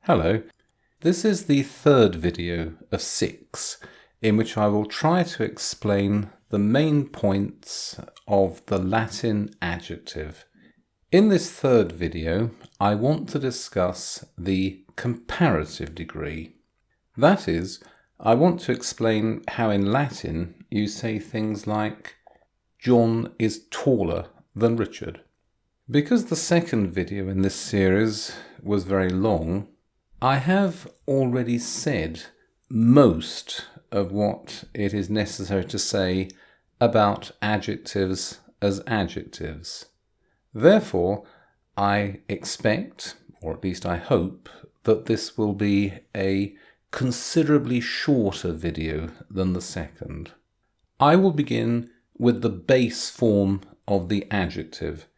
Hello, this is the third video of 6 in which I will try to explain the main points of the Latin adjective. In this third video, I want to discuss the comparative degree. That is, I want to explain how in Latin you say things like John is taller than Richard. Because the second video in this series was very long, I have already said most of what it is necessary to say about adjectives as adjectives. Therefore, I expect, or at least I hope, that this will be a considerably shorter video than the second. I will begin with the base form of the adjective.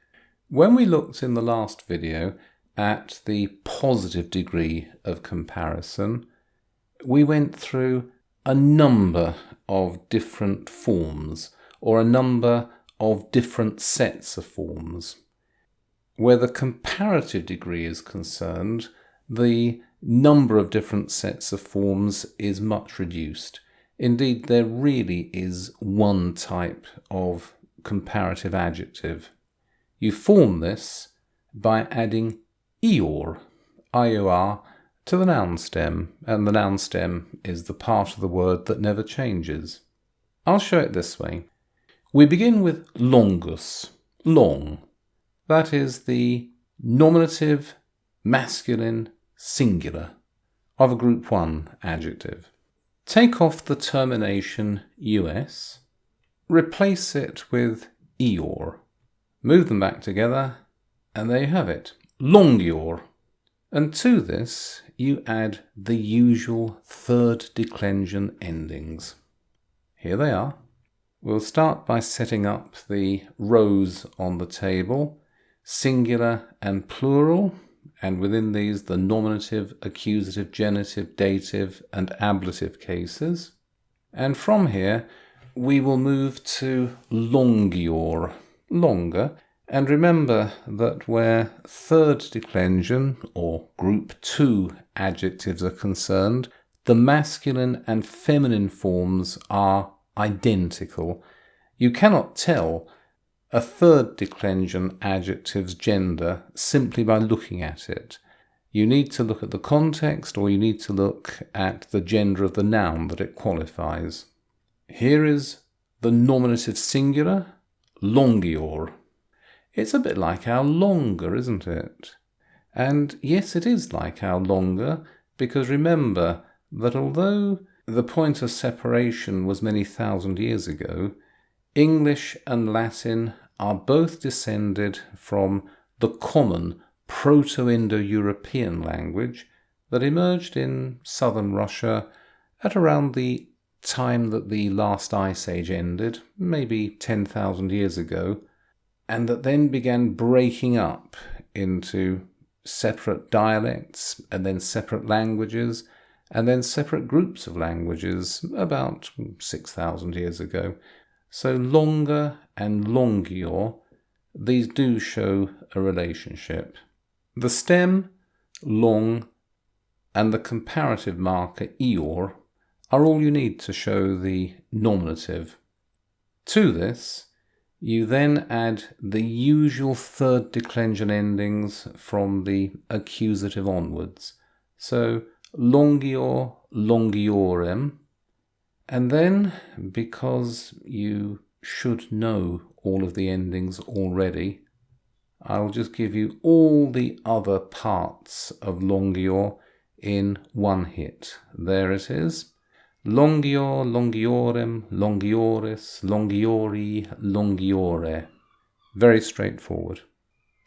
When we looked in the last video at the positive degree of comparison, we went through a number of different forms, or a number of different sets of forms. Where the comparative degree is concerned, the number of different sets of forms is much reduced. Indeed, there really is one type of comparative adjective. You form this by adding ior, I-O-R, to the noun stem, and the noun stem is the part of the word that never changes. I'll show it this way. We begin with longus, long. That is the nominative masculine singular of a group 1 adjective. Take off the termination us, replace it with ior, move them back together, and there you have it. Longior. And to this you add the usual third declension endings. Here they are. We'll start by setting up the rows on the table, singular and plural, and within these the nominative, accusative, genitive, dative and ablative cases. And from here we will move to longior, longer. And remember that where third declension, or group 2 adjectives are concerned, the masculine and feminine forms are identical. You cannot tell a third declension adjective's gender simply by looking at it. You need to look at the context, or you need to look at the gender of the noun that it qualifies. Here is the nominative singular, longior. It's a bit like our longer, isn't it? And yes, it is like our longer, because remember that although the point of separation was many thousand years ago, English and Latin are both descended from the common Proto-Indo-European language that emerged in southern Russia at around the time that the last ice age ended, maybe 10,000 years ago, and that then began breaking up into separate dialects, and then separate languages, and then separate groups of languages about 6,000 years ago. So longer and longior, these do show a relationship. The stem, long, and the comparative marker, ior, are all you need to show the nominative. To this, you then add the usual third declension endings from the accusative onwards. So longior, longiorem. And then, because you should know all of the endings already, I'll just give you all the other parts of longior in one hit. There it is. Longior, longiorem, longioris, longiori, longiore. Very straightforward.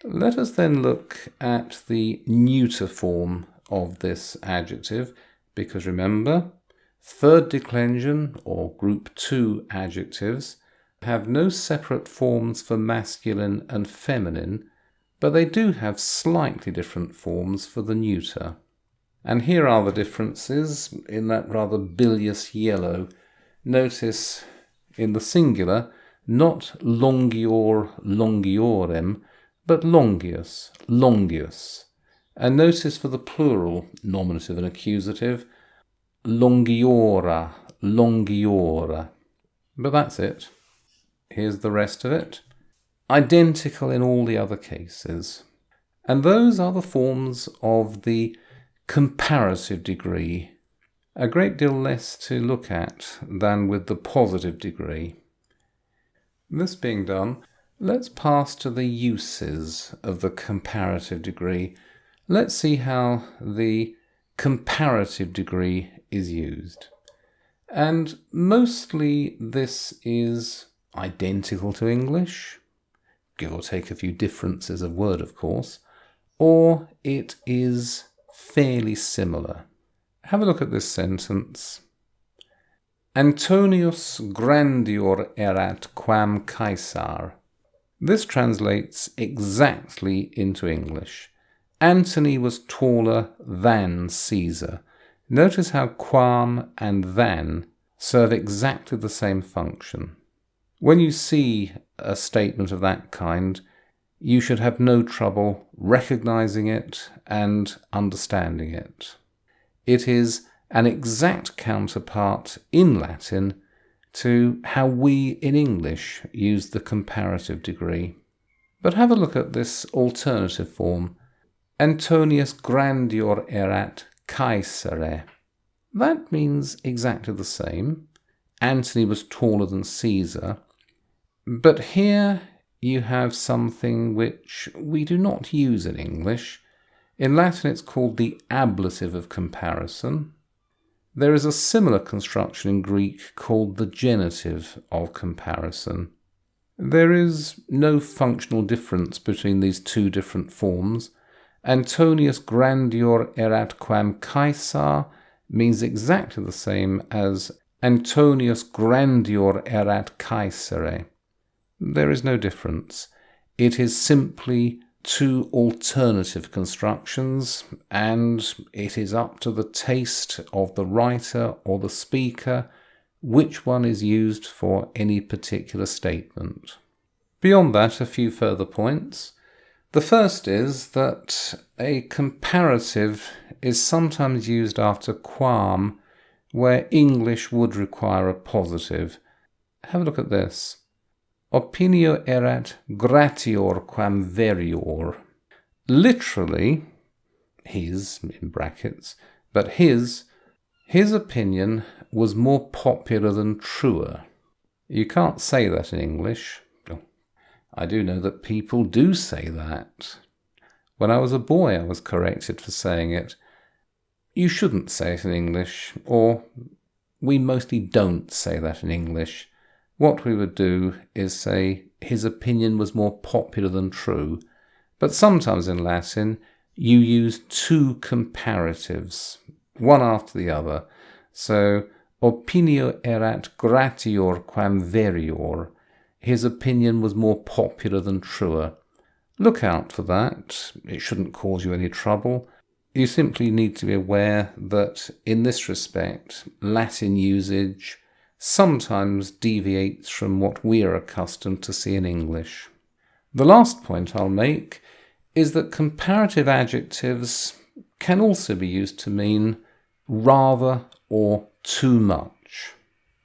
Let us then look at the neuter form of this adjective, because remember, third declension, or group 2 adjectives, have no separate forms for masculine and feminine, but they do have slightly different forms for the neuter. And here are the differences in that rather bilious yellow. Notice in the singular, not longior, longiorem, but longius, longius. And notice for the plural, nominative and accusative, longiora, longiora. But that's it. Here's the rest of it. Identical in all the other cases. And those are the forms of the comparative degree. A great deal less to look at than with the positive degree. This being done, let's pass to the uses of the comparative degree. Let's see how the comparative degree is used. And mostly this is identical to English, give or take a few differences of word, of course, or it is fairly similar. Have a look at this sentence. Antonius grandior erat quam Caesar. This translates exactly into English. Antony was taller than Caesar. Notice how quam and than serve exactly the same function. When you see a statement of that kind, you should have no trouble recognizing it and understanding it. It is an exact counterpart in Latin to how we in English use the comparative degree. But have a look at this alternative form. Antonius grandior erat Caesare. That means exactly the same. Antony was taller than Caesar. But here you have something which we do not use in English. In Latin it's called the ablative of comparison. There is a similar construction in Greek called the genitive of comparison. There is no functional difference between these two different forms. Antonius grandior erat quam Caesar means exactly the same as Antonius grandior erat Caesare. There is no difference. It is simply two alternative constructions, and it is up to the taste of the writer or the speaker which one is used for any particular statement. Beyond that, a few further points. The first is that a comparative is sometimes used after quam where English would require a positive. Have a look at this. Opinio erat gratior quam verior. Literally, his, in brackets, but his opinion was more popular than truer. You can't say that in English. I do know that people do say that. When I was a boy, I was corrected for saying it. You shouldn't say it in English, or we mostly don't say that in English. What we would do is say his opinion was more popular than true. But sometimes in Latin, you use two comparatives, one after the other. So, opinio erat gratior quam verior. His opinion was more popular than truer. Look out for that. It shouldn't cause you any trouble. You simply need to be aware that in this respect, Latin usage sometimes deviates from what we are accustomed to see in English. The last point I'll make is that comparative adjectives can also be used to mean rather or too much.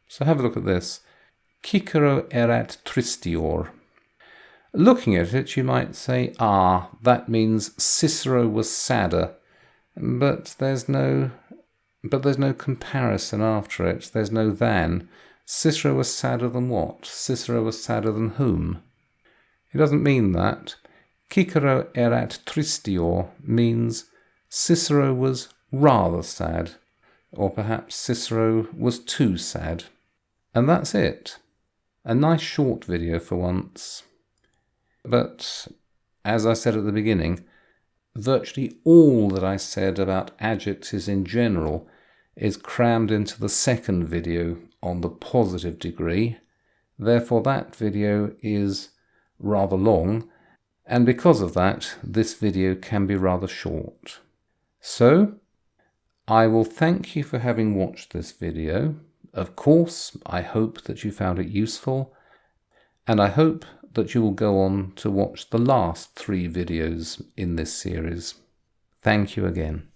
So have a look at this. Cicero erat tristior. Looking at it, you might say, that means Cicero was sadder, but there's no comparison after it. There's no than. Cicero was sadder than what? Cicero was sadder than whom? It doesn't mean that. Cicero erat tristior means Cicero was rather sad, or perhaps Cicero was too sad. And that's it. A nice short video for once. But, as I said at the beginning, virtually all that I said about adjectives in general is crammed into the second video on the positive degree. Therefore, that video is rather long, and because of that, this video can be rather short. So, I will thank you for having watched this video. Of course, I hope that you found it useful, and I hope that you will go on to watch the last 3 videos in this series. Thank you again.